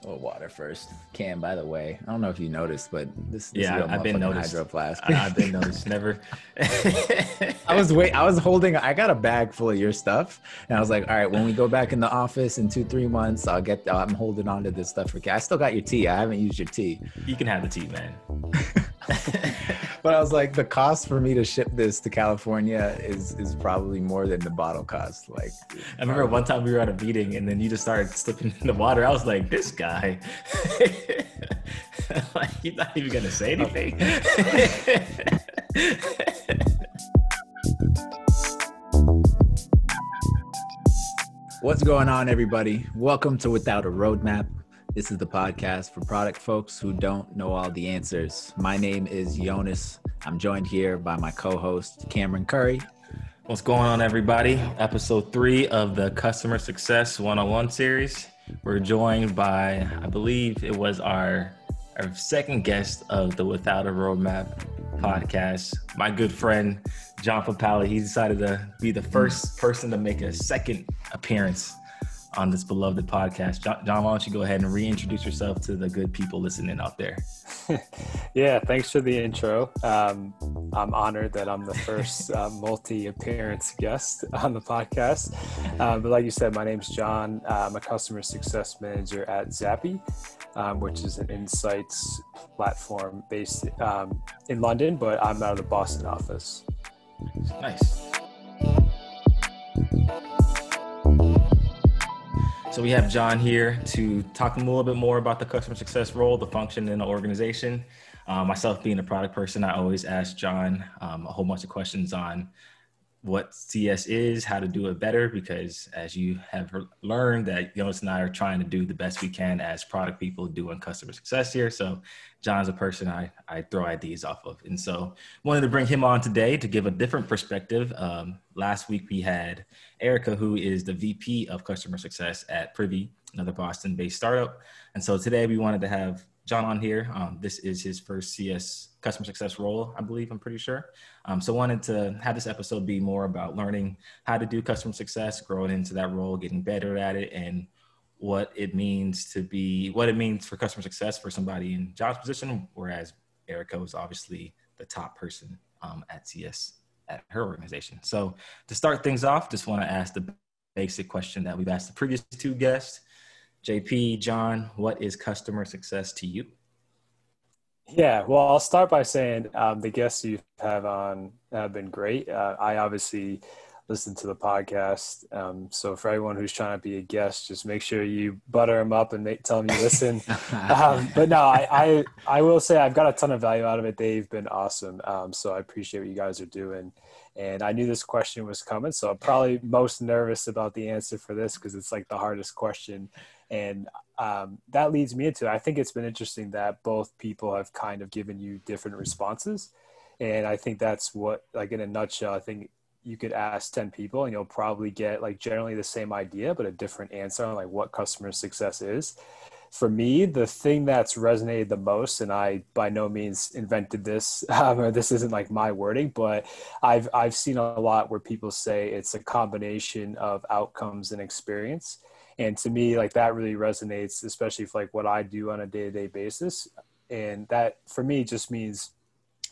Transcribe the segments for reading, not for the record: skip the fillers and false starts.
A little water first. Cam, by the way, I don't know if you noticed, but this is Yeah, your I've been motherfucking noticed. hydro flask. I've been noticed. Never. I was holding, I got a bag full of your stuff. And I was like, all right, when we go back in the office in 2-3 months, I'm holding on to this stuff for Cam. I still got your tea. I haven't used your tea. You can have the tea, man. But I was like, the cost for me to ship this to California is probably more than the bottle cost. Like, I remember one time we were at a meeting and then you just started slipping in the water. I was like, this guy. Like, he's not even gonna say anything. What's going on, everybody? Welcome to Without a Roadmap. This is the podcast for product folks who don't know all the answers. My name is Yonas. I'm joined here by my co-host, Cameron Curry. What's going on, everybody? Episode 3 of the Customer Success 101 series. We're joined by, I believe it was our second guest of the Without a Roadmap podcast, my good friend, John Papale. He decided to be the first person to make a second appearance on this beloved podcast. John, why don't you go ahead and reintroduce yourself to the good people listening out there? Yeah, thanks for the intro. I'm honored that I'm the first multi-appearance guest on the podcast. But like you said, my name's John. I'm a customer success manager at Zappi, which is an insights platform based in London, but I'm out of the Boston office. Nice. So we have John here to talk a little bit more about the customer success role, the function in the organization. Myself being a product person, I always ask John a whole bunch of questions on what CS is, how to do it better, because as you have learned that Jonas and I are trying to do the best we can as product people doing customer success here. So John's a person I throw ideas off of. And so wanted to bring him on today to give a different perspective. Last week we had Erica, who is the VP of customer success at Privy, another Boston-based startup. And so today we wanted to have John on here. This is his first CS customer success role, I believe, I'm pretty sure. So wanted to have this episode be more about learning how to do customer success, growing into that role, getting better at it, and what it means for customer success for somebody in John's position, whereas Erica was obviously the top person at CS at her organization. So to start things off, just want to ask the basic question that we've asked the previous two guests. JP, John, what is customer success to you? Yeah, well, I'll start by saying the guests you have on have been great. I obviously listen to the podcast. So for everyone who's trying to be a guest, just make sure you butter them up and tell them you listen. But no, I will say I've got a ton of value out of it. They've been awesome. So I appreciate what you guys are doing. And I knew this question was coming. So I'm probably most nervous about the answer for this because it's like the hardest question. And that leads me into, I think it's been interesting that both people have kind of given you different responses. And I think that's what, like in a nutshell, I think you could ask 10 people and you'll probably get like generally the same idea, but a different answer on like what customer success is. For me, the thing that's resonated the most, and I by no means invented this, or this isn't like my wording, but I've seen a lot where people say it's a combination of outcomes and experience. And to me, like that really resonates, especially for like what I do on a day-to-day basis. And that for me just means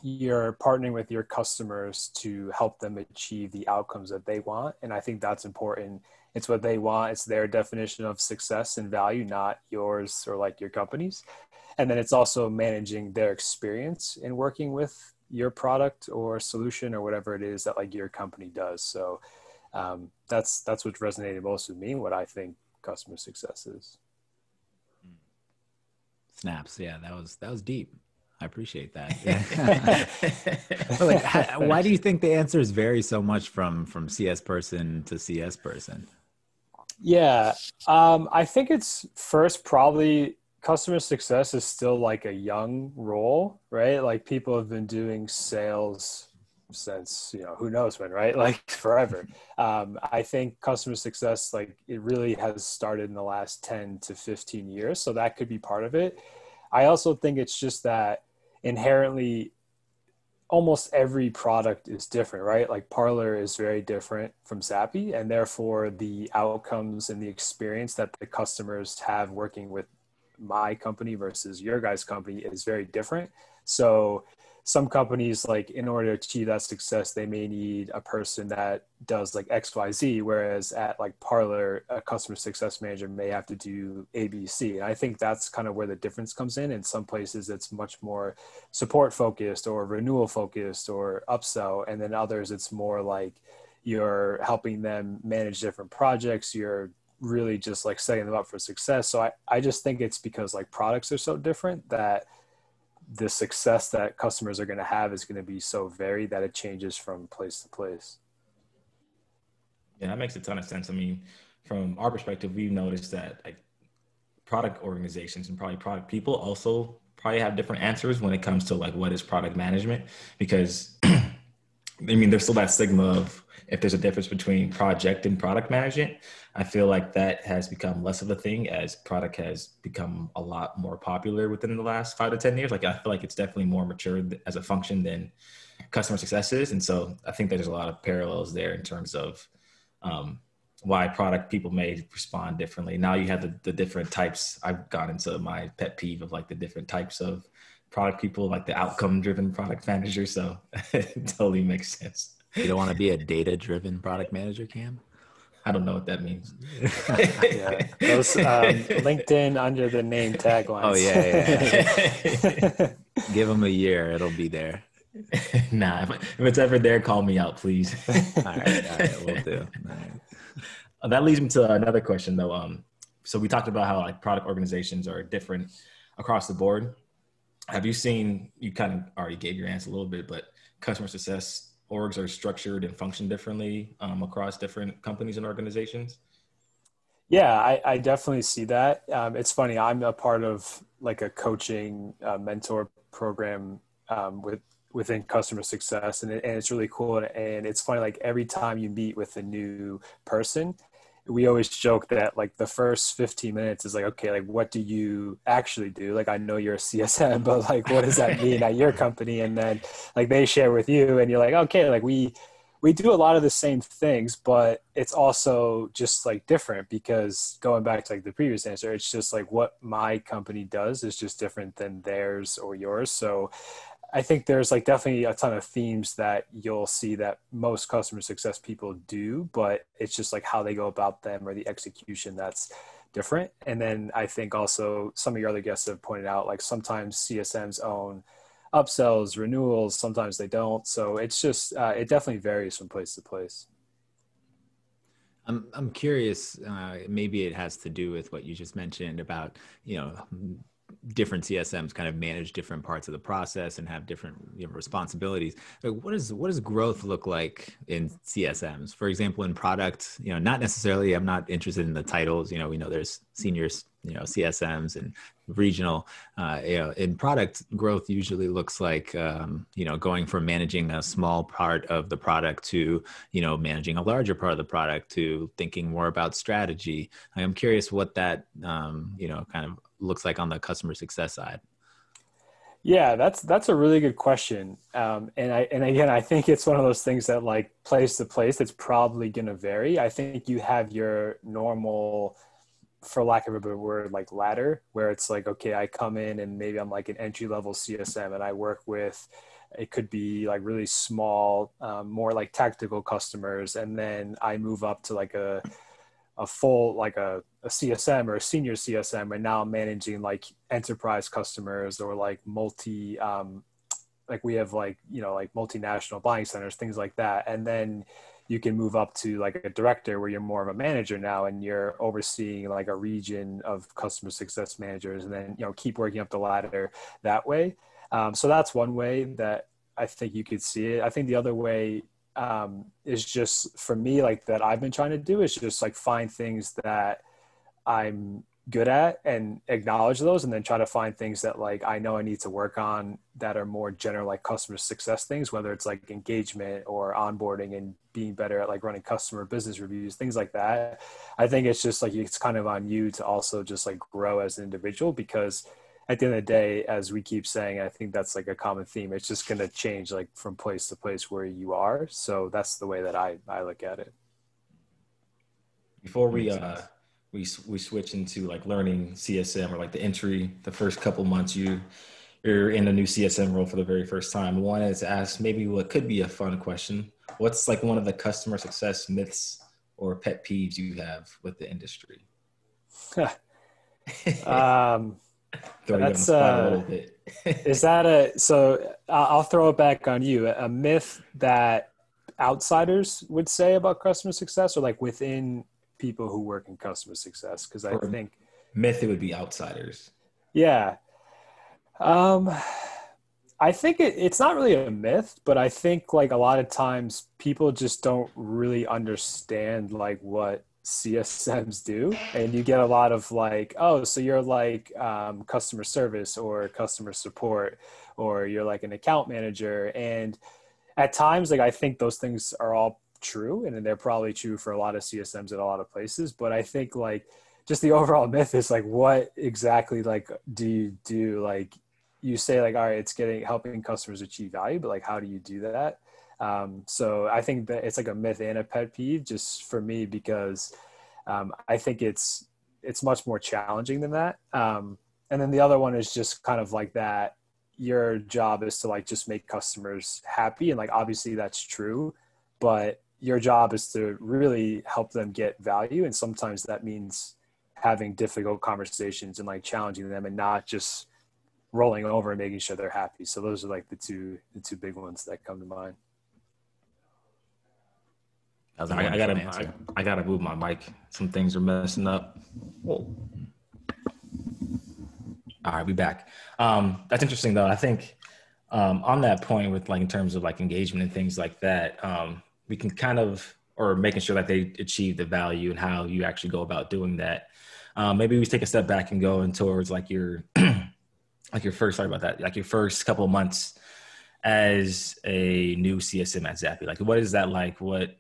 you're partnering with your customers to help them achieve the outcomes that they want. And I think that's important. It's what they want. It's their definition of success and value, not yours or like your company's. And then it's also managing their experience in working with your product or solution or whatever it is that like your company does. So that's what resonated most with me, what I think customer success is. Snaps. Yeah, that was deep. I appreciate that. But like, why do you think the answers vary so much from CS person to CS person? Yeah, I think it's first probably customer success is still like a young role, right? Like people have been doing sales since, who knows when, right? Like forever. I think customer success, like it really has started in the last 10 to 15 years. So that could be part of it. I also think it's just that inherently almost every product is different, right? Like Parlor is very different from Zappi, and therefore the outcomes and the experience that the customers have working with my company versus your guys' company is very different. So some companies, like in order to achieve that success, they may need a person that does like XYZ, whereas at like Parlor, a customer success manager may have to do ABC. And I think that's kind of where the difference comes in. In some places, it's much more support focused or renewal focused or upsell. And then others, it's more like you're helping them manage different projects. You're really just like setting them up for success. So I just think it's because like products are so different that the success that customers are going to have is going to be so varied that it changes from place to place. Yeah, that makes a ton of sense. I mean, from our perspective, we've noticed that like product organizations and probably product people also probably have different answers when it comes to like what is product management, because I mean, there's still that stigma of if there's a difference between project and product management. I feel like that has become less of a thing as product has become a lot more popular within the last 5 to 10 years. Like I feel like it's definitely more mature as a function than customer success is. And so I think that there's a lot of parallels there in terms of why product people may respond differently. Now you have the different types. I've gone into my pet peeve of like the different types of product people, like the outcome driven product manager. So it totally makes sense. You don't want to be a data driven product manager, Cam? I don't know what that means. Yeah, those LinkedIn under the name taglines. Oh yeah. Give them a year, it'll be there. Nah, if it's ever there, call me out, please. All right, we'll do. All right. That leads me to another question, though. So we talked about how like product organizations are different across the board. Have you seen? You kind of already gave your answer a little bit, but customer success orgs are structured and function differently across different companies and organizations? Yeah, I definitely see that. It's funny. I'm a part of like a coaching mentor program within customer success, and it's really cool. And it's funny, like every time you meet with a new person, we always joke that like the first 15 minutes is like, okay, like what do you actually do? Like, I know you're a CSM, but like, what does that mean at your company? And then like they share with you and you're like, okay, like we do a lot of the same things, but it's also just like different because going back to like the previous answer, it's just like what my company does is just different than theirs or yours. So I think there's like definitely a ton of themes that you'll see that most customer success people do, but it's just like how they go about them or the execution that's different. And then I think also some of your other guests have pointed out, like sometimes CSMs own upsells, renewals, sometimes they don't. So it's just, it definitely varies from place to place. I'm curious, maybe it has to do with what you just mentioned about, different CSMs kind of manage different parts of the process and have different responsibilities. Like what does growth look like in CSMs? For example, in product, not necessarily, I'm not interested in the titles. We know there's seniors, CSMs and regional. In product, growth usually looks like, going from managing a small part of the product to, managing a larger part of the product to thinking more about strategy. I'm curious what that, kind of looks like on the customer success side. Yeah, that's a really good question. And again, I think it's one of those things that like place to place, it's probably going to vary. I think you have your normal, for lack of a better word, like ladder, where it's like, okay, I come in and maybe I'm like an entry level CSM and I work with, it could be like really small, more like tactical customers. And then I move up to like a full, like a CSM or a senior CSM. And now I'm managing like enterprise customers or like like we have like, like multinational buying centers, things like that. And then you can move up to like a director where you're more of a manager now and you're overseeing like a region of customer success managers and then, keep working up the ladder that way. So that's one way that I think you could see it. I think the other way is just for me, like that I've been trying to do is just like find things that I'm good at and acknowledge those, and then try to find things that like I know I need to work on that are more general like customer success things, whether it's like engagement or onboarding and being better at like running customer business reviews, things like that. I think it's just like it's kind of on you to also just like grow as an individual, because at the end of the day, as we keep saying, I think that's like a common theme. It's just going to change like from place to place where you are. So that's the way that I look at it. Before we switch into like learning CSM, or like the first couple months you're in a new CSM role for the very first time. I wanted to ask maybe what could be a fun question. What's like one of the customer success myths or pet peeves you have with the industry? Throw you on the spot a little bit. Is that so I'll throw it back on you. A myth that outsiders would say about customer success, or like within people who work in customer success? Because I think myth, it would be outsiders. Yeah. I think it's not really a myth, but I think like a lot of times people just don't really understand like what CSMs do. And you get a lot of like, oh, so you're like customer service or customer support, or you're like an account manager. And at times, like I think those things are all true, and they're probably true for a lot of CSMs at a lot of places. But I think like just the overall myth is like, what exactly like do you do? Like you say like, all right, it's helping customers achieve value, but like, how do you do that? So I think that it's like a myth and a pet peeve just for me, because I think it's much more challenging than that. And then the other one is just kind of like that your job is to like just make customers happy. And like, obviously that's true, but your job is to really help them get value. And sometimes that means having difficult conversations and like challenging them, and not just rolling over and making sure they're happy. So those are like the two big ones that come to mind. I gotta move my mic. Some things are messing up. Whoa. All right, we back. That's interesting though. I think on that point with like in terms of like engagement and things like that, we can kind of, or making sure that they achieve the value and how you actually go about doing that. Maybe we take a step back and go in towards like your like your first, sorry about that, like your first couple of months as a new CSM at Zappi. Like, what is that like? What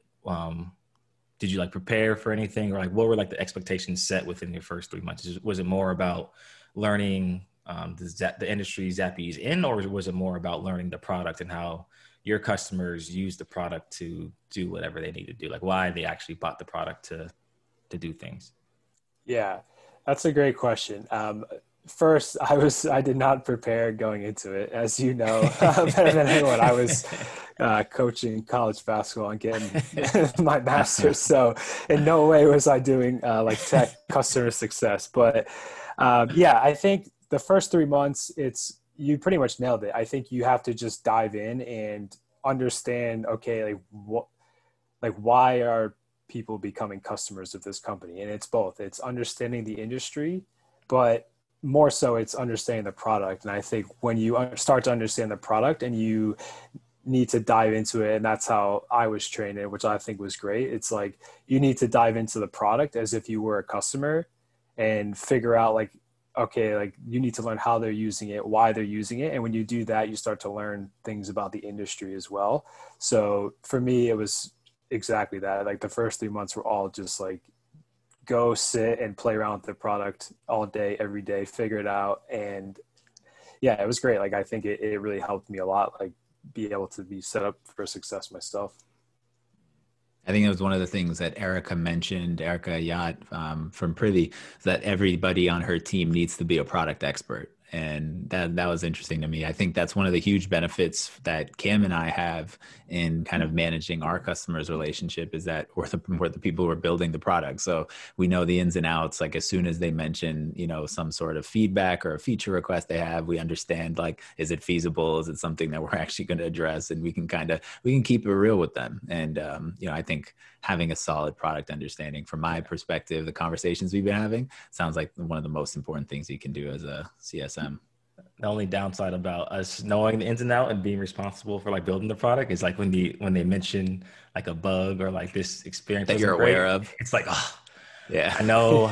did you like prepare for anything, or like what were like the expectations set within your first 3 months? Was it more about learning the industry Zappi's in, or was it more about learning the product and how your customers use the product to do whatever they need to do? Like why they actually bought the product to do things? Yeah, that's a great question. First, I did not prepare going into it. As you know, better than anyone, I was coaching college basketball and getting my master's. So in no way was I doing like tech customer success. But yeah, I think the first 3 months, you pretty much nailed it. I think you have to just dive in and understand, okay, like why are people becoming customers of this company? And it's both. It's understanding the industry, but more so it's understanding the product. And I think when you start to understand the product and you need to dive into it, and that's how I was trained in, which I think was great. It's like, you need to dive into the product as if you were a customer and figure out like, okay, like you need to learn how they're using it, why they're using it. And when you do that, you start to learn things about the industry as well. So for me, it was exactly that. Like the first 3 months were all just like, go sit and play around with the product all day, every day, figure it out. And yeah, it was great. Like, I think it really helped me a lot, like be able to be set up for success myself. I think it was one of the things that Erica Yacht from Privy, that everybody on her team needs to be a product expert. And that was interesting to me. I think that's one of the huge benefits that Cam and I have in kind of managing our customers' relationship, is that we're the people who are building the product. So we know the ins and outs. Like as soon as they mention, some sort of feedback or a feature request they have, we understand, like, is it feasible? Is it something that we're actually going to address? And we can keep it real with them. And, I think having a solid product understanding, from my perspective, the conversations we've been having, sounds like one of the most important things you can do as a CSM. The only downside about us knowing the ins and outs and being responsible for like building the product is like when they mention like a bug or like this experience that you're aware of, it's like, oh yeah, I know.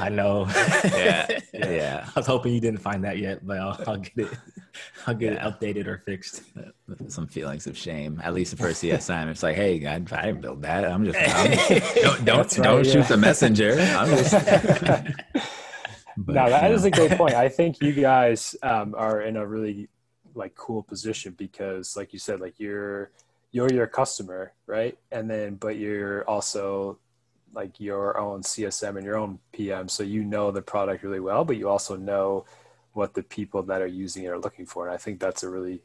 yeah. I was hoping you didn't find that yet, but I'll get it. I'll get it updated or fixed. Some feelings of shame, at least for CSM. It's like, hey, I didn't build that. Don't shoot the messenger. No, that is a great point. I think you guys are in a really like cool position, because like you said, like you're your customer, right? And then, but you're also like your own CSM and your own PM. So you know the product really well, but you also know what the people that are using it are looking for. And I think that's a really,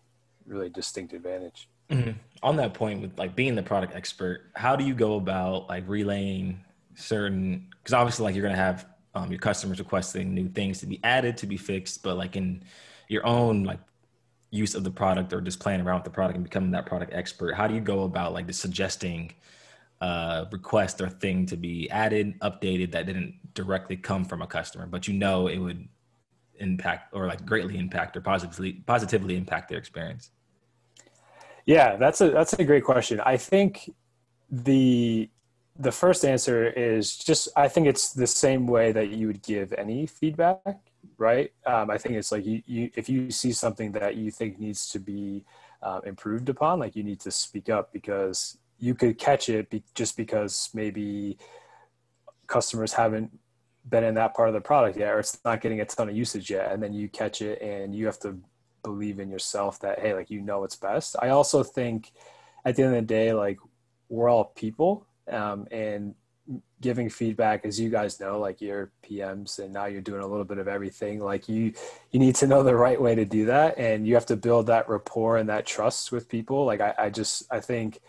really distinct advantage. Mm-hmm. On that point with like being the product expert, how do you go about like relaying certain, because obviously like you're going to have your customers requesting new things to be added, to be fixed, but like in your own like use of the product or just playing around with the product and becoming that product expert, how do you go about like just suggesting request or thing to be added, updated that didn't directly come from a customer, but you know it would impact or like greatly impact or positively impact their experience? Yeah, that's a great question. I think the first answer is just, I think it's the same way that you would give any feedback, right? I think it's like you if you see something that you think needs to be improved upon, like you need to speak up, because you could catch it just because maybe customers haven't been in that part of the product yet, or it's not getting a ton of usage yet. And then you catch it and you have to believe in yourself that, hey, like, you know, it's best. I also think at the end of the day, like, we're all people, and giving feedback, as you guys know, like you're PMs and now you're doing a little bit of everything. Like you need to know the right way to do that. And you have to build that rapport and that trust with people. Like I think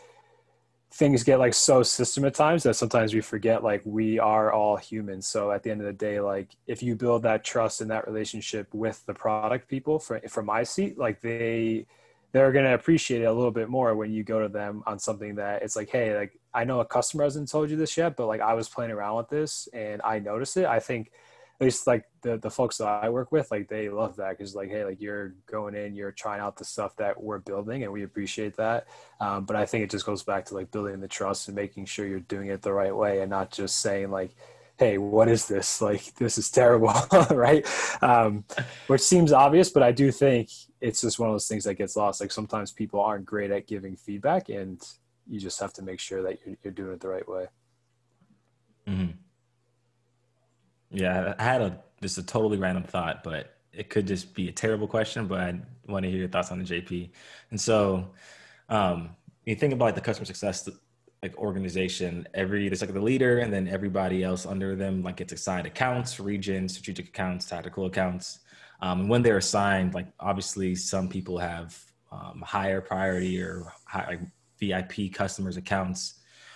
things get like so systematized that sometimes we forget, like, we are all humans. So at the end of the day, like if you build that trust and that relationship with the product people, from my seat, like they're going to appreciate it a little bit more when you go to them on something that it's like, hey, like, I know a customer hasn't told you this yet, but like I was playing around with this and I noticed it. I think at least like the folks that I work with, like they love that, because like, hey, like you're going in, you're trying out the stuff that we're building and we appreciate that. But I think it just goes back to like building the trust and making sure you're doing it the right way and not just saying like, hey, what is this? Like, this is terrible, right? Which seems obvious, but I do think it's just one of those things that gets lost. Like sometimes people aren't great at giving feedback, and you just have to make sure that you're doing it the right way. Mm-hmm. Yeah, I had just a totally random thought, but it could just be a terrible question, but I want to hear your thoughts on the JP. And so you think about like the customer success like organization, there's like the leader and then everybody else under them, like it's assigned accounts, regions, strategic accounts, tactical accounts. And when they're assigned, like obviously some people have higher priority or like VIP customers accounts.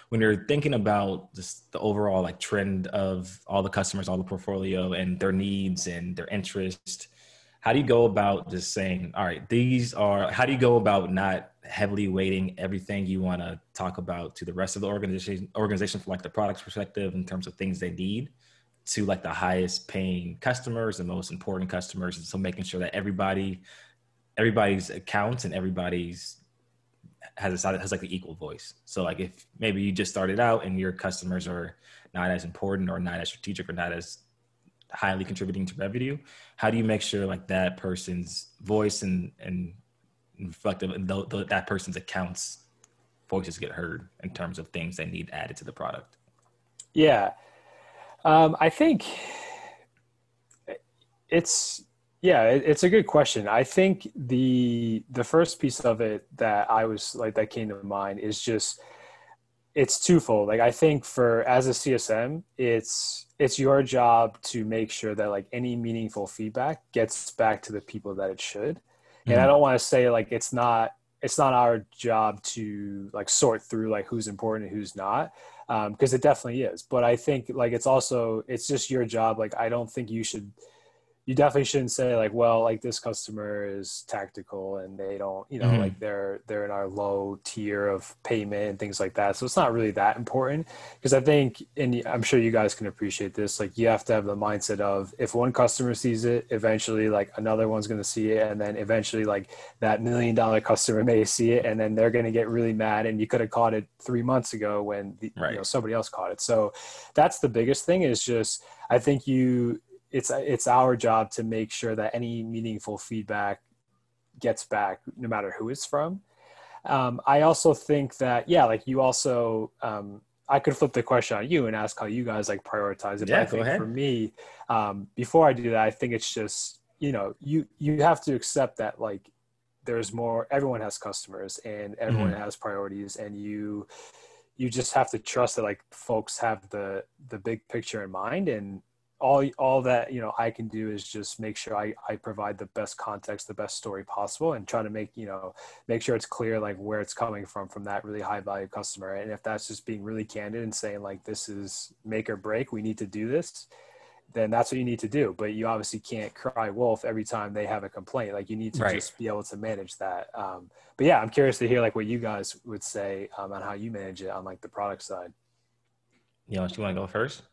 When you're thinking about just the overall like trend of all the customers, all the portfolio and their needs and their interest, how do you go about just saying, all right, how do you go about not heavily weighting everything you want to talk about to the rest of the organization from like the product's perspective in terms of things they need to like the highest paying customers and most important customers? And so making sure that everybody's accounts and everybody's has like the equal voice. So like if maybe you just started out and your customers are not as important or not as strategic or not as highly contributing to revenue, how do you make sure like that person's voice and reflective and that person's accounts voices get heard in terms of things they need added to the product? Yeah. I think it's a good question. I think the first piece of it that that came to mind is just, it's twofold. Like I think as a CSM, it's your job to make sure that like any meaningful feedback gets back to the people that it should. And I don't want to say like it's not our job to like sort through like who's important and who's not, because it definitely is. But I think like it's just your job. Like I don't think you definitely shouldn't say like, well, like this customer is tactical and they don't, like they're in our low tier of payment and things like that. So it's not really that important, because I think, and I'm sure you guys can appreciate this, like you have to have the mindset of if one customer sees it, eventually like another one's going to see it. And then eventually like that $1 million customer may see it and then they're going to get really mad. And you could have caught it 3 months ago when somebody else caught it. So that's the biggest thing, is just, I think it's our job to make sure that any meaningful feedback gets back, no matter who it's from. I also think that, like you also, I could flip the question on you and ask how you guys like prioritize it. Yeah, but I think for me, before I do that, I think it's just, you have to accept that like there's more, everyone has customers and everyone has priorities, and you you just have to trust that like folks have the big picture in mind, and all that, I can do is just make sure I provide the best context, the best story possible, and try to make sure it's clear like where it's coming from that really high value customer. And if that's just being really candid and saying like, this is make or break, we need to do this, then that's what you need to do. But you obviously can't cry wolf every time they have a complaint. Like you need to just be able to manage that. But yeah, I'm curious to hear like what you guys would say on how you manage it on like the product side. You want to go first?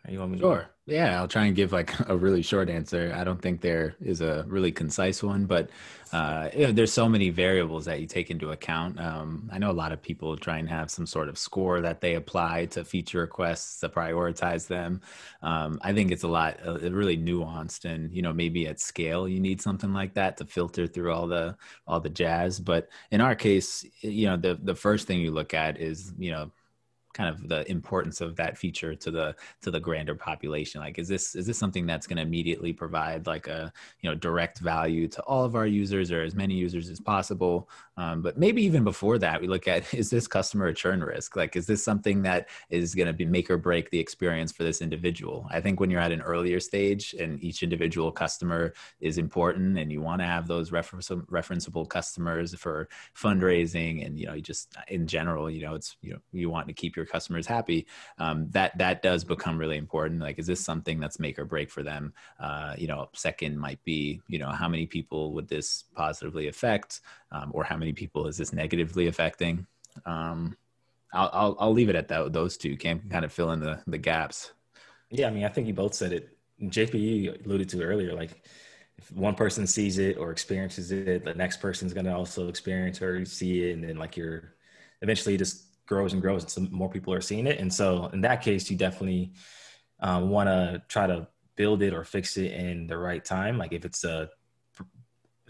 Or you want me to Sure. Yeah, I'll try and give like a really short answer. I don't think there is a really concise one, but there's so many variables that you take into account. I know a lot of people try and have some sort of score that they apply to feature requests to prioritize them. I think it's a lot really nuanced, and maybe at scale you need something like that to filter through all the jazz. But in our case, the first thing you look at is kind of the importance of that feature to the grander population. Like, is this something that's going to immediately provide like a direct value to all of our users or as many users as possible? But maybe even before that, we look at, is this customer a churn risk? Like, is this something that is going to be make or break the experience for this individual? I think when you're at an earlier stage and each individual customer is important, and you want to have those referenceable customers for fundraising, and you just in general, it's you want to keep your customers happy. That does become really important. Like, is this something that's make or break for them? Second might be how many people would this positively affect, or how many people is this negatively affecting? I'll leave it at those two. Cam can kind of fill in the gaps. Yeah, I mean, I think you both said it. JP alluded to it earlier. Like, if one person sees it or experiences it, the next person's going to also experience or see it, and then like you're eventually just grows and grows, and some more people are seeing it. And so in that case, you definitely want to try to build it or fix it in the right time. Like if it's a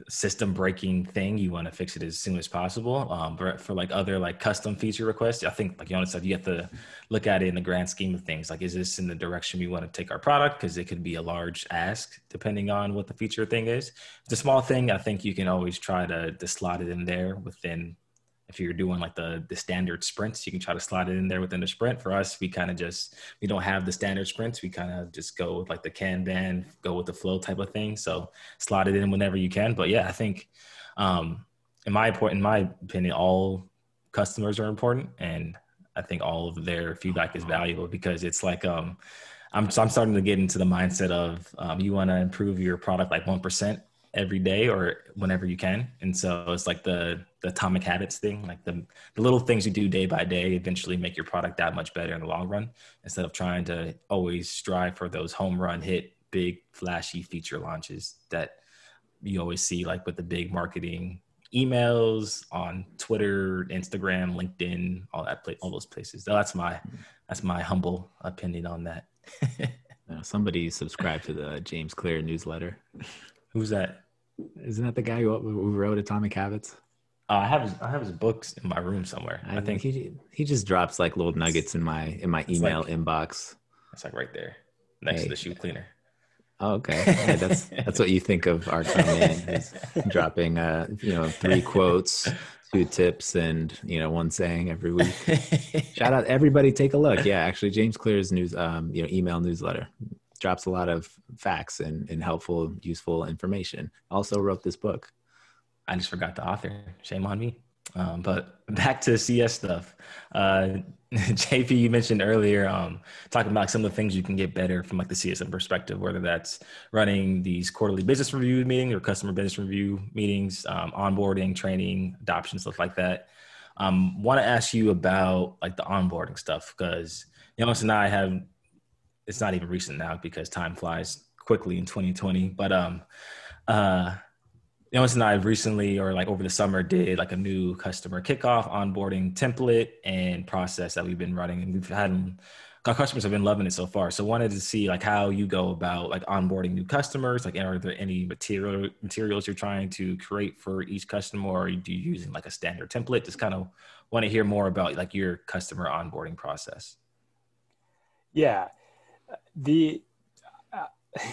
system breaking thing, you want to fix it as soon as possible. But for like other like custom feature requests, I think like Yonas said, you have to look at it in the grand scheme of things. Like, is this in the direction we want to take our product? Because it could be a large ask depending on what the feature thing is. If it's a small thing, I think you can always try to slot it in there within. If you're doing like the standard sprints, you can try to slide it in there within the sprint. For us, we kind of we don't have the standard sprints. We kind of just go with like the Kanban, go with the flow type of thing. So slot it in whenever you can. But yeah, I think in my opinion, all customers are important. And I think all of their feedback is valuable, because it's like, I'm starting to get into the mindset of you want to improve your product like 1% every day or whenever you can. And so it's like the atomic habits thing, like the little things you do day by day eventually make your product that much better in the long run, instead of trying to always strive for those home run hit, big flashy feature launches that you always see like with the big marketing emails on Twitter, Instagram, LinkedIn, all those places. So that's my humble opinion on that. Somebody subscribed to the James Clear newsletter. Who's that? Isn't that the guy who wrote Atomic Habits? I have his books in my room somewhere. I think he just drops like little nuggets in my email inbox. It's like right there next to the shoe cleaner. Oh, okay. Yeah, that's what you think of our comment, is dropping 3 quotes, 2 tips, and one saying every week. Shout out everybody, take a look. Yeah, actually James Clear's email newsletter drops a lot of facts and helpful, useful information. Also wrote this book. I just forgot the author. Shame on me. But back to CS stuff. JP, you mentioned earlier, talking about some of the things you can get better from like the CSM perspective, whether that's running these quarterly business review meetings or customer business review meetings, onboarding, training, adoption, stuff like that. Want to ask you about like the onboarding stuff, because Jonas and I it's not even recent now because time flies quickly in 2020, but Jonas and I recently, or like over the summer, did like a new customer kickoff onboarding template and process that we've been running, and our customers have been loving it so far. So wanted to see like how you go about like onboarding new customers. Like, are there any materials you're trying to create for each customer, or do you using like a standard template? Just kind of want to hear more about like your customer onboarding process. Yeah.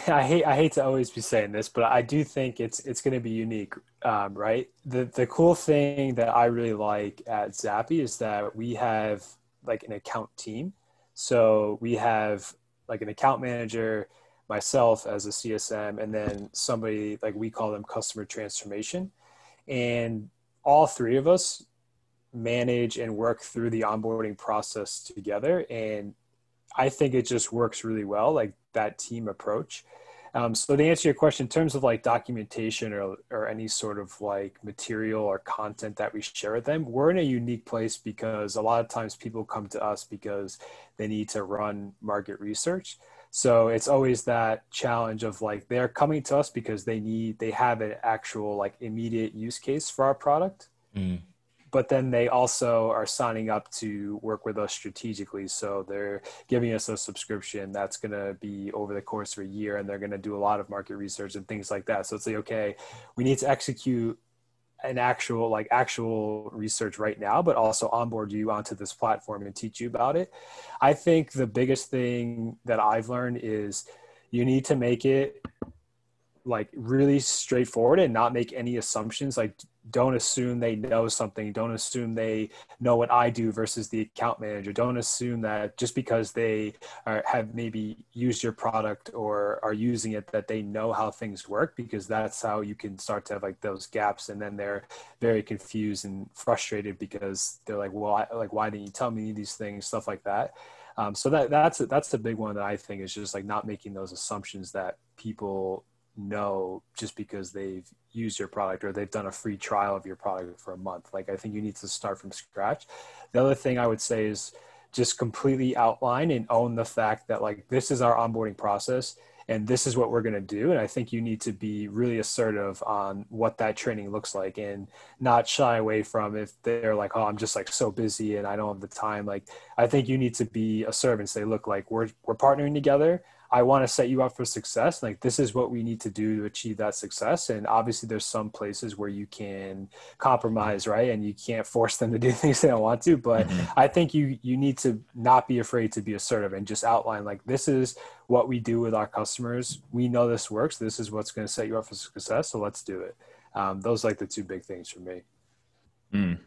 I hate to always be saying this, but I do think it's going to be unique, right? The cool thing that I really like at Zappi is that we have like an account team. So we have like an account manager, myself as a CSM, and then somebody like we call them customer transformation. And all three of us manage and work through the onboarding process together. And I think it just works really well, like that team approach. So to answer your question, in terms of like documentation or any sort of like material or content that we share with them, we're in a unique place because a lot of times people come to us because they need to run market research. So it's always that challenge of like, they're coming to us because they have an actual like immediate use case for our product. Mm. But then they also are signing up to work with us strategically. So they're giving us a subscription that's going to be over the course of a year, and they're going to do a lot of market research and things like that. So it's like, okay, we need to execute an actual research right now, but also onboard you onto this platform and teach you about it. I think the biggest thing that I've learned is you need to make it like really straightforward and not make any assumptions. Like, don't assume they know something. Don't assume they know what I do versus the account manager. Don't assume that just because they have maybe used your product or are using it, that they know how things work, because that's how you can start to have like those gaps. And then they're very confused and frustrated because they're like, well, why didn't you tell me these things, stuff like that. So that's the big one that I think is just like not making those assumptions that people know just because they've used your product or they've done a free trial of your product for a month. Like, I think you need to start from scratch. The other thing I would say is just completely outline and own the fact that like, this is our onboarding process and this is what we're going to do. And I think you need to be really assertive on what that training looks like and not shy away from if they're like, oh, I'm just like so busy and I don't have the time. Like, I think you need to be assertive and say, look, like we're partnering together. I want to set you up for success. Like, this is what we need to do to achieve that success. And obviously there's some places where you can compromise, right? And you can't force them to do things they don't want to, but I think you need to not be afraid to be assertive and just outline, like, this is what we do with our customers. We know this works. This is what's going to set you up for success. So let's do it. Those are like the two big things for me.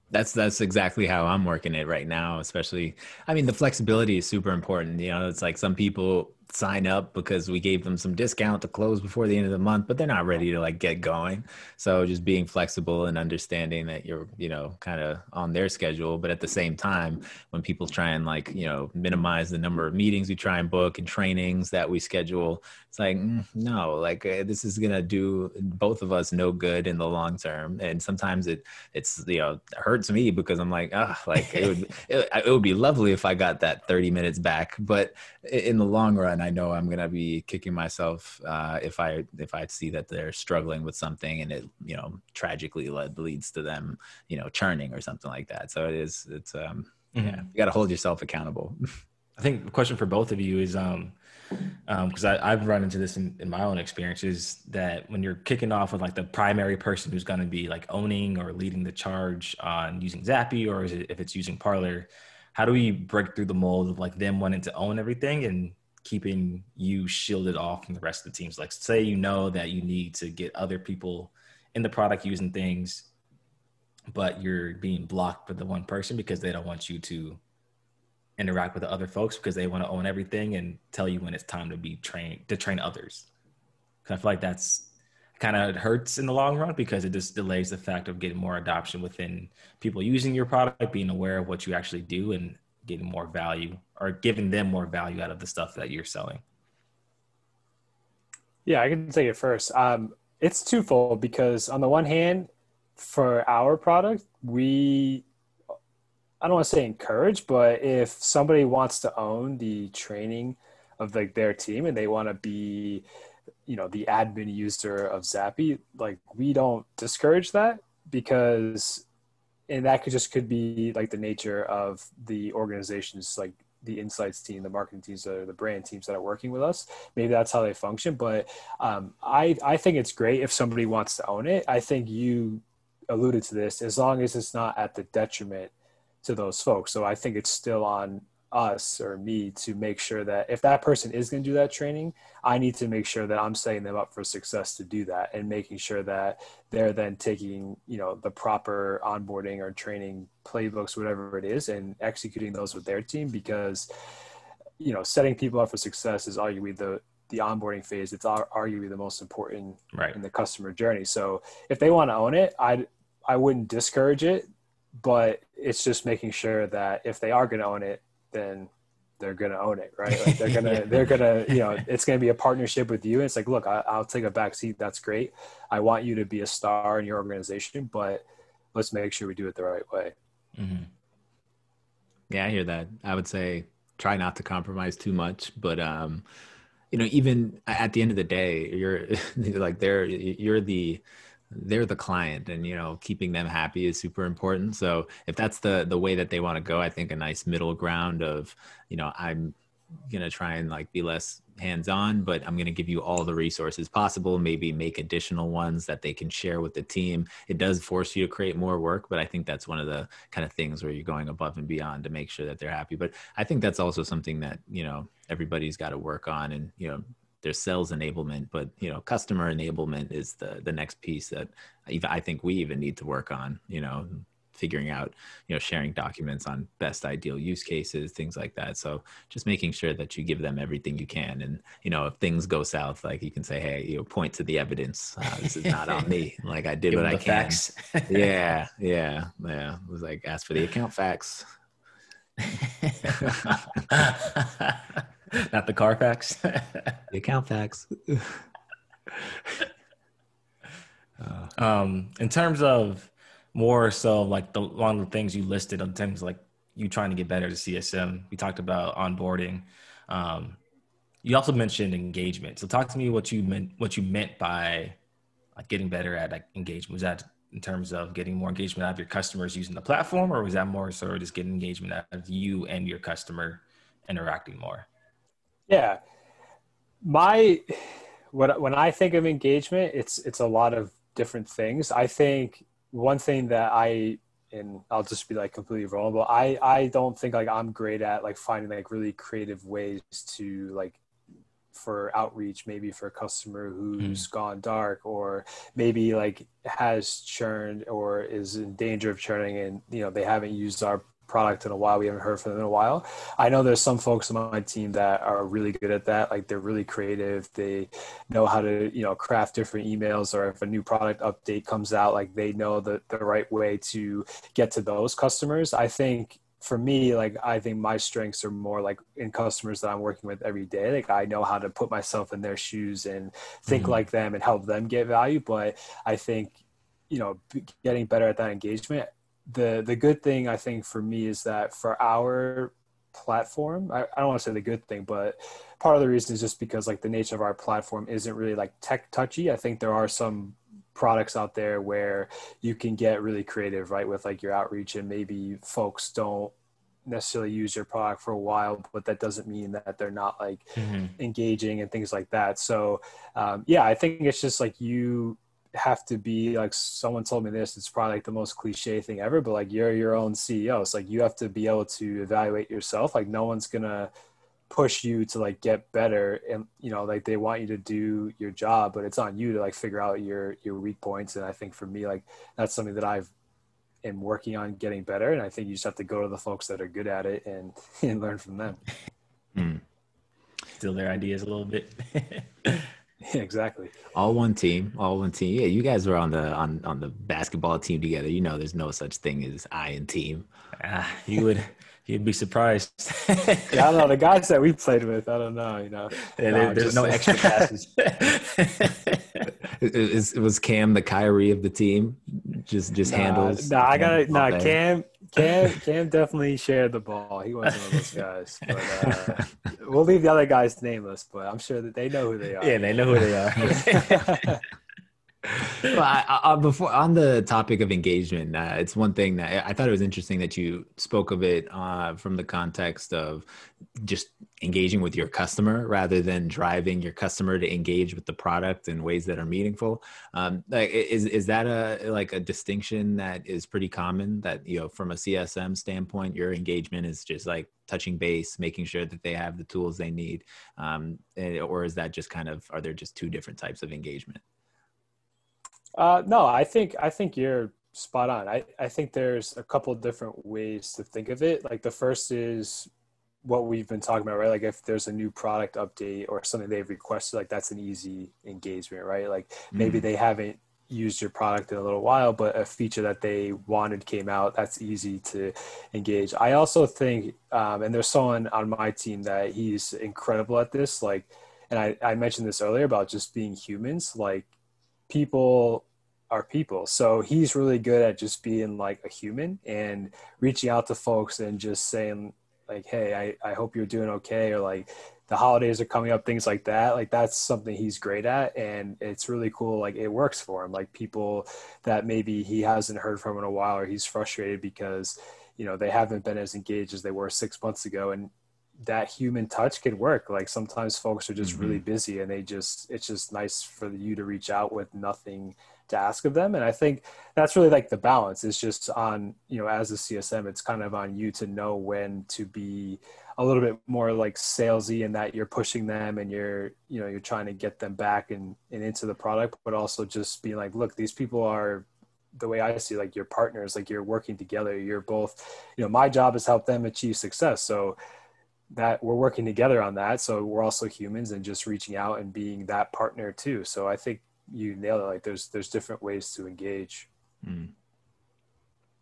That's exactly how I'm working it right now, especially, I mean, the flexibility is super important. You know, it's like some people sign up because we gave them some discount to close before the end of the month, but they're not ready to like get going. So just being flexible and understanding that you're, you know, kind of on their schedule, but at the same time, when people try and like, you know, minimize the number of meetings we try and book and trainings that we schedule, it's like, no, like this is going to do both of us no good in the long term. And sometimes it's, you know, hurts me because I'm like, like it would be lovely if I got that 30 minutes back, but in the long run, I know I'm going to be kicking myself if I see that they're struggling with something and it, you know, tragically leads to them, you know, churning or something like that. So it's yeah, you got to hold yourself accountable. I think the question for both of you is, because I've run into this in my own experiences, that when you're kicking off with like the primary person who's going to be like owning or leading the charge on using Zappi, or if it's using Parlor, how do we break through the mold of like them wanting to own everything and keeping you shielded off from the rest of the teams? Like, say, you know that you need to get other people in the product using things, but you're being blocked for the one person because they don't want you to interact with the other folks because they want to own everything and tell you when it's time to be trained, to train others. Because I feel like that's kind of hurts in the long run because it just delays the fact of getting more adoption within people using your product, being aware of what you actually do and getting more value or giving them more value out of the stuff that you're selling. Yeah, I can take it first. It's twofold because on the one hand, for our product, I don't want to say encourage, but if somebody wants to own the training of like their team and they want to be, you know, the admin user of Zappi, like we don't discourage that because, and that could be like the nature of the organizations, like the insights team, the marketing teams, or the brand teams that are working with us. Maybe that's how they function. But I think it's great if somebody wants to own it. I think you alluded to this, as long as it's not at the detriment to those folks. So I think it's still on us or me to make sure that if that person is going to do that training, I need to make sure that I'm setting them up for success to do that, and making sure that they're then taking, the proper onboarding or training playbooks, whatever it is, and executing those with their team. Because, setting people up for success is arguably the onboarding phase. It's arguably the most important in the customer journey. So if they want to own it, I wouldn't discourage it, but it's just making sure that if they are going to own it, then they're going to own it, right? Like they're going to, it's going to be a partnership with you. And it's like, look, I'll take a back seat. That's great. I want you to be a star in your organization, but let's make sure we do it the right way. Mm-hmm. Yeah, I hear that. I would say try not to compromise too much, but, even at the end of the day, you're like, they're the client, and, keeping them happy is super important. So if that's the way that they want to go, I think a nice middle ground of, I'm going to try and like be less hands-on, but I'm going to give you all the resources possible, maybe make additional ones that they can share with the team. It does force you to create more work, but I think that's one of the kind of things where you're going above and beyond to make sure that they're happy. But I think that's also something that, everybody's got to work on, and, there's sales enablement, but, customer enablement is the next piece that I think we even need to work on, figuring out, sharing documents on best ideal use cases, things like that. So just making sure that you give them everything you can. And, if things go south, like you can say, hey, point to the evidence. This is not on me. Like I did what I can. Facts. Yeah. It was like, ask for the account facts. Not the Carfax. The account facts. In terms of more so like one of the things you listed in terms of like you trying to get better at CSM, we talked about onboarding. You also mentioned engagement. So talk to me what you meant by like getting better at like engagement. Was that in terms of getting more engagement out of your customers using the platform, or was that more sort of just getting engagement out of you and your customer interacting more? Yeah. When I think of engagement, it's a lot of different things. I think one thing that and I'll just be like completely vulnerable, I don't think like I'm great at like finding like really creative ways to like for outreach, maybe for a customer who's gone dark, or maybe like has churned or is in danger of churning, and they haven't used our product in a while. We haven't heard from them in a while. I know there's some folks on my team that are really good at that. Like they're really creative. They know how to, craft different emails, or if a new product update comes out, like they know the right way to get to those customers. I think for me, like, I think my strengths are more like in customers that I'm working with every day. Like I know how to put myself in their shoes and think like them and help them get value. But I think, getting better at that engagement, the good thing I think for me is that for our platform, I don't want to say the good thing, but part of the reason is just because like the nature of our platform isn't really like tech touchy. I think there are some products out there where you can get really creative, right, with like your outreach, and maybe folks don't necessarily use your product for a while, but that doesn't mean that they're not like engaging and things like that. So I think it's just like you have to be like, someone told me this, it's probably like the most cliche thing ever, but like you're your own CEO. It's like you have to be able to evaluate yourself. Like no one's gonna push you to like get better, and like they want you to do your job, but it's on you to like figure out your weak points. And I think for me, like that's something that am working on getting better, and I think you just have to go to the folks that are good at it and learn from them. Steal their ideas a little bit. Yeah, exactly. All one team. Yeah, you guys were on the basketball team together. There's no such thing as I and team. You'd be surprised. Yeah, I don't know. The guys that we played with, I don't know. There's no extra passes. It was Cam the Kyrie of the team. Just handles. Cam definitely shared the ball. He wasn't one of those guys. But we'll leave the other guys nameless, but I'm sure that they know who they are. Yeah, they know who they are. Well, before on the topic of engagement, it's one thing that I thought it was interesting that you spoke of it from the context of just engaging with your customer rather than driving your customer to engage with the product in ways that are meaningful. Like, is that a distinction that is pretty common, that, you know, from a CSM standpoint, your engagement is just like touching base, making sure that they have the tools they need? Or is that just kind of, are there just two different types of engagement? No, I think you're spot on. I think there's a couple of different ways to think of it. Like the first is what we've been talking about, right? Like if there's a new product update or something they've requested, like that's an easy engagement, right? Like maybe they haven't used your product in a little while, but a feature that they wanted came out, that's easy to engage. I also think, and there's someone on my team that he's incredible at this, like, and I mentioned this earlier about just being humans, like people are people. So he's really good at just being like a human and reaching out to folks and just saying like, hey, I hope you're doing okay. Or like the holidays are coming up, things like that. Like that's something he's great at. And it's really cool. Like it works for him. Like people that maybe he hasn't heard from in a while, or he's frustrated because, you know, they haven't been as engaged as they were 6 months ago. And that human touch can work. Like sometimes folks are just really busy and it's just nice for you to reach out with nothing to ask of them. And I think that's really like the balance. It's just on, you know, as a CSM, it's kind of on you to know when to be a little bit more like salesy, and that you're pushing them and you're trying to get them back and into the product, but also just being like, look, these people are, the way I see, like your partners, like you're working together. You're both, you know, my job is help them achieve success. So that we're working together on that. So we're also humans and just reaching out and being that partner too. So I think you nailed it. Like there's different ways to engage. And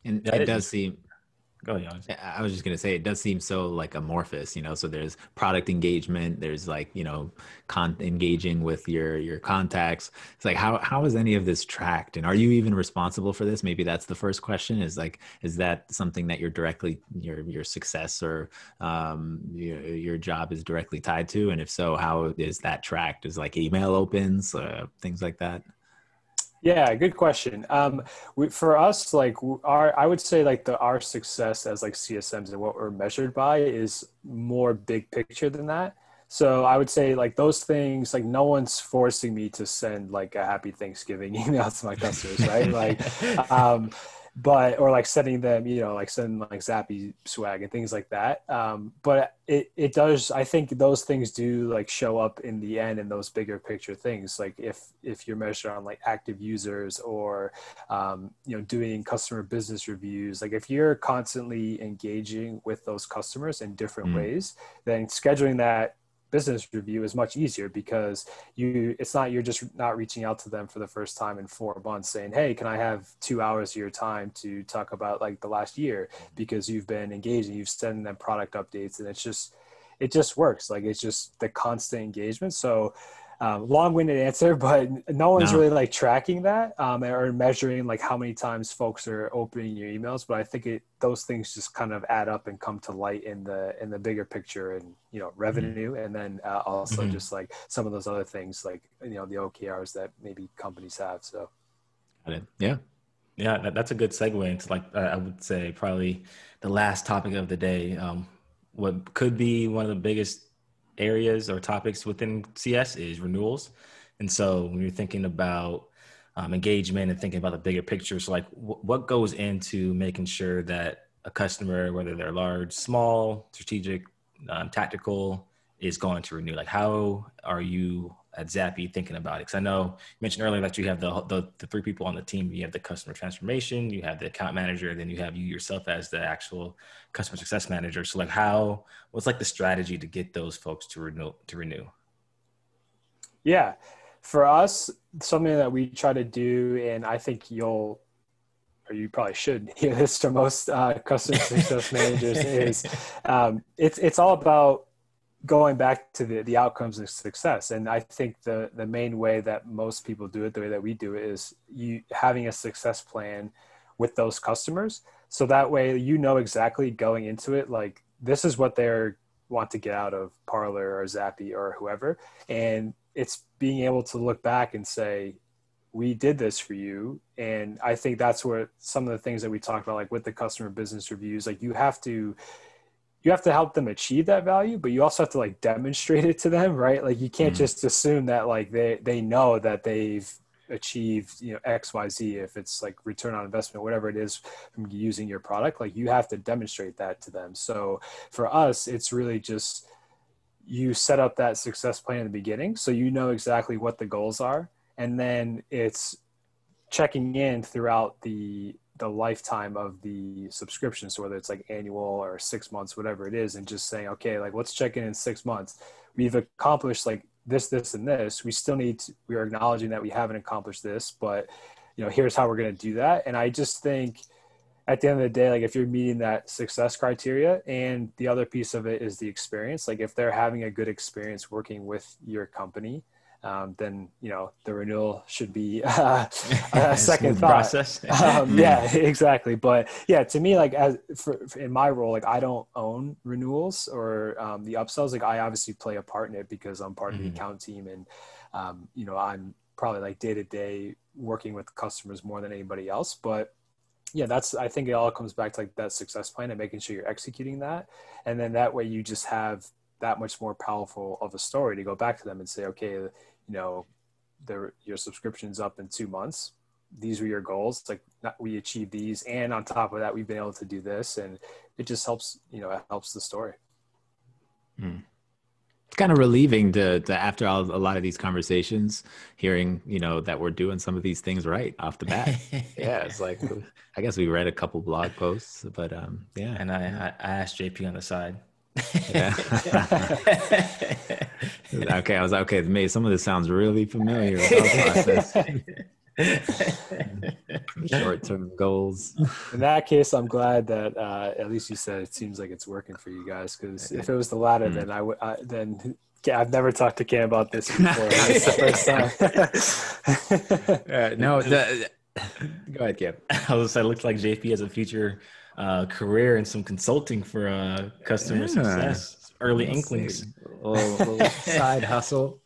it does seem, go ahead. I was just going to say, it does seem so like amorphous, you know, so there's product engagement, there's like, you know, engaging with your contacts. It's like, how is any of this tracked? And are you even responsible for this? Maybe that's the first question, is like, is that something that you're directly, your success or your job is directly tied to? And if so, how is that tracked? Is like email opens, things like that? Yeah, good question. For us, like I would say like our success as like CSMs and what we're measured by is more big picture than that. So I would say like those things, like no one's forcing me to send like a happy Thanksgiving email to my customers, right? Like, but, or like sending them, you know, like sending like Zappi swag and things like that. But it does, I think those things do like show up in the end in those bigger picture things. Like if you're measured on like active users or, you know, doing customer business reviews, like if you're constantly engaging with those customers in different ways, then scheduling that business review is much easier, because you're just not reaching out to them for the first time in 4 months saying, hey, can I have 2 hours of your time to talk about like the last year, because you've been engaging, you've sent them product updates, and it just works. Like it's just the constant engagement. So long-winded answer, but no one's really like tracking that or measuring like how many times folks are opening your emails. But I think those things just kind of add up and come to light in the bigger picture, and, you know, revenue, and then also just like some of those other things, like, you know, the OKRs that maybe companies have. So yeah that's a good segue into like I would say probably the last topic of the day. What could be one of the biggest areas or topics within CS is renewals. And so when you're thinking about engagement and thinking about the bigger picture, so like what goes into making sure that a customer, whether they're large, small, strategic, tactical, is going to renew? Like how are you at Zappi thinking about it? Because I know you mentioned earlier that you have the 3 people on the team. You have the customer transformation, you have the account manager, and then you have you yourself as the actual customer success manager. So like what's like the strategy to get those folks to renew? Yeah, for us, something that we try to do, and I think you probably should hear this from most customer success managers, is it's all about going back to the outcomes of success. And I think the main way that most people do it, the way that we do it, is you having a success plan with those customers. So that way, you know, exactly going into it, like this is what they want to get out of Parlor or Zappi or whoever. And it's being able to look back and say, we did this for you. And I think that's where some of the things that we talked about, like with the customer business reviews, like you have to you have to help them achieve that value, but you also have to like demonstrate it to them, right? Like you can't just assume that like they know that they've achieved, you know, XYZ, if it's like return on investment, whatever it is from using your product. Like you have to demonstrate that to them. So for us, it's really just, you set up that success plan in the beginning, so you know exactly what the goals are, and then it's checking in throughout the lifetime of the subscription. So whether it's like annual or 6 months, whatever it is, and just saying, okay, like let's check in 6 months. We've accomplished like this, and this. We still need to, we are acknowledging that we haven't accomplished this, but you know, here's how we're going to do that. And I just think at the end of the day, like if you're meeting that success criteria, and the other piece of it is the experience, like if they're having a good experience working with your company, then, you know, the renewal should be a second thought. Process. Yeah, exactly. But yeah, to me, like in my role, like I don't own renewals or the upsells. Like I obviously play a part in it because I'm part of the account team, and you know, I'm probably like day to day working with customers more than anybody else. But yeah, I think it all comes back to like that success plan and making sure you're executing that. And then that way you just have that much more powerful of a story to go back to them and say, okay, you know, your subscription's up in 2 months. These were your goals. Like we achieved these. And on top of that, we've been able to do this. And it just helps, you know, it helps the story. It's kind of relieving to after a lot of these conversations, hearing, you know, that we're doing some of these things right off the bat. Yeah, it's like, I guess we read a couple blog posts, but yeah. And I asked JP on the side. Yeah. Okay, I was like, okay, some of this sounds really familiar with our process. Short-term goals. In that case, I'm glad that at least you said it seems like it's working for you guys. Because if it was the latter, then then I've never talked to Cam about this before. It's the first time. No, go ahead, Cam. I was say, it looks like JP has a future career in some consulting for customer success. Early inklings, little side hustle.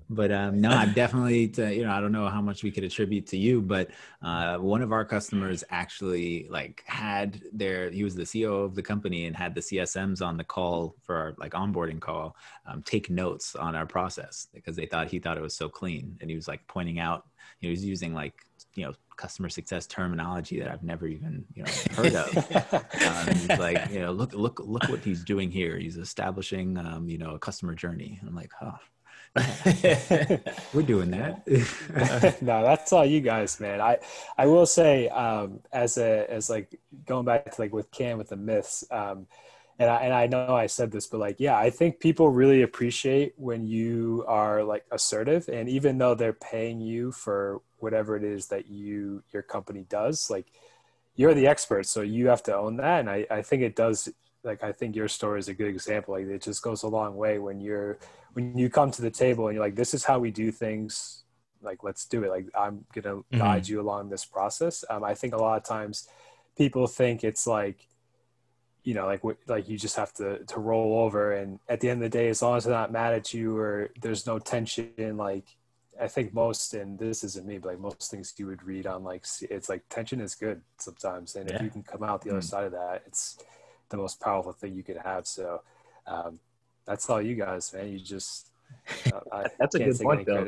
But no, I'm definitely, you know, I don't know how much we could attribute to you, but one of our customers actually like he was the CEO of the company and had the CSMs on the call for our like onboarding call, take notes on our process because he thought it was so clean. And he was like pointing out, he was using like, you know, customer success terminology that I've never even, you know, heard of. He's like, you know, look what he's doing here. He's establishing, you know, a customer journey. I'm like, oh. We're doing that. No, that's all you guys, man. I will say, as like going back to like with Cam with the myths, and I know I said this, but like, yeah, I think people really appreciate when you are like assertive, and even though they're paying you for whatever it is that your company does, like you're the expert, so you have to own that. And I think it does. Like, I think your story is a good example. Like it just goes a long way when you come to the table and you're like, this is how we do things. Like, let's do it. Like, I'm going to guide you along this process. I think a lot of times people think it's like, you know, like you just have to roll over. And at the end of the day, as long as they're not mad at you or there's no tension, like I think most, and this isn't me, but like most things you would read on like, it's like tension is good sometimes. And if you can come out the other side of that, it's the most powerful thing you could have. So that's all you guys, man. You just that's a good point though.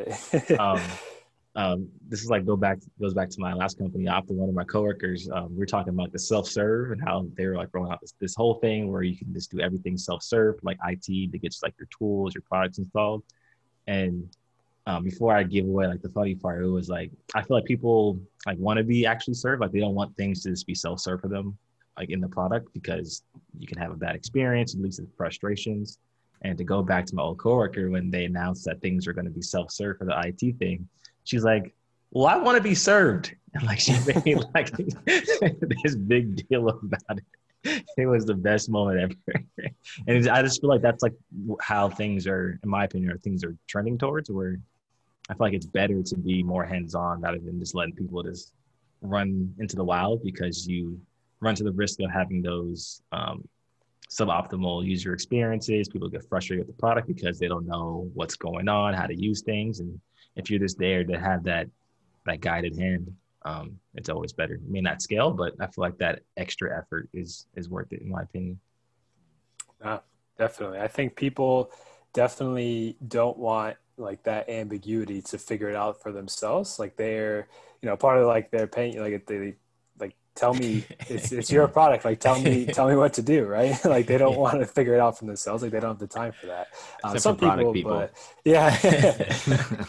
This is like goes back to my last company. After one of my coworkers, we were talking about the self-serve and how they were like rolling out this whole thing where you can just do everything self-serve, like IT to get like your tools, your products installed. And before I give away like the funny part, it was like I feel like people like want to be actually served, like they don't want things to just be self-serve for them, like in the product, because you can have a bad experience, it leads to frustrations. And to go back to my old coworker, when they announced that things were going to be self-serve for the IT thing, she's like, well, I want to be served. And like she made like this big deal about it. It was the best moment ever. And I just feel like that's like how things are, in my opinion, things are trending towards, where I feel like it's better to be more hands-on rather than just letting people just run into the wild, because you run to the risk of having those suboptimal user experiences. People get frustrated with the product because they don't know what's going on, how to use things. And if you're just there to have that guided hand, it's always better. It may not scale, but I feel like that extra effort is worth it, in my opinion. Definitely. I think people definitely don't want like that ambiguity to figure it out for themselves. Like they're, part of like their pain, like they like tell me it's your product. Like tell me what to do, right? Like they don't want to figure it out for themselves. Like they don't have the time for that. Some people, but yeah,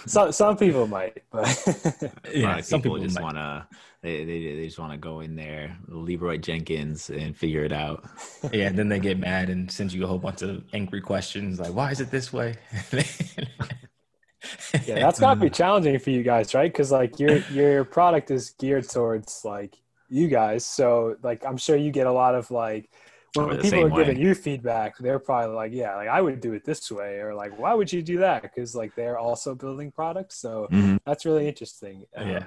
some people might, but yeah, some people just want to. They just want to go in there, Leroy Jenkins, and figure it out. Yeah, and then they get mad and send you a whole bunch of angry questions like, "Why is it this way?" Yeah, that's got to be challenging for you guys, right? Because like your product is geared towards like you guys, so like I'm sure you get a lot of like when people are giving you feedback, they're probably like, yeah, like I would do it this way, or like why would you do that? Because like they're also building products, so that's really interesting. Yeah.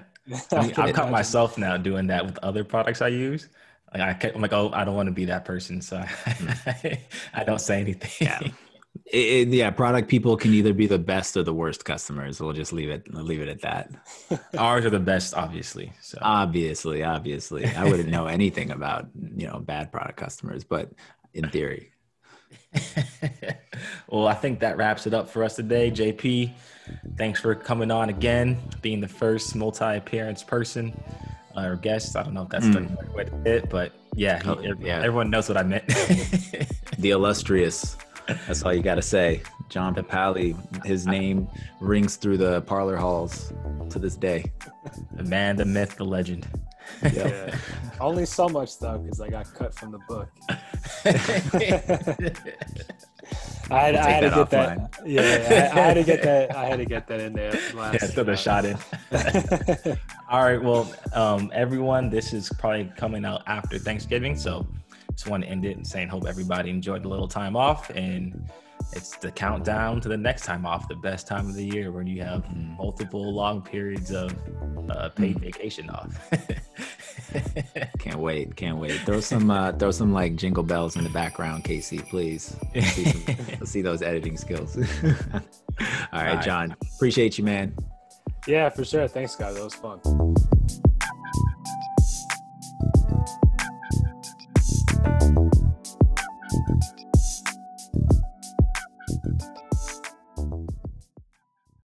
I've caught myself now doing that with other products I use. Like I'm like, oh, I don't want to be that person, so I don't say anything. Yeah. Product people can either be the best or the worst customers. We'll just leave it at that. Ours are the best, obviously. So obviously, I wouldn't know anything about bad product customers, but in theory. Well, I think that wraps it up for us today. JP, thanks for coming on again, being the first multi-appearance person or guest. I don't know if that's the right way to say it, but everyone knows what I meant. The illustrious. That's all you got to say. John Papale, his name rings through the Parlor halls to this day. The man, the myth, the legend. Yeah. Only so much though, because I got cut from the book. I had to get that. Yeah, I had to get that. I had to get that in there. Throw the shot in. All right. Well, everyone, this is probably coming out after Thanksgiving, so just want to end it and saying hope everybody enjoyed the little time off, and it's the countdown to the next time off, the best time of the year when you have multiple long periods of paid vacation off. Can't wait. Throw some like jingle bells in the background, Casey, please. Let's see those editing skills. All right, John, appreciate you, man. Yeah, for sure. Thanks, guys. That was fun.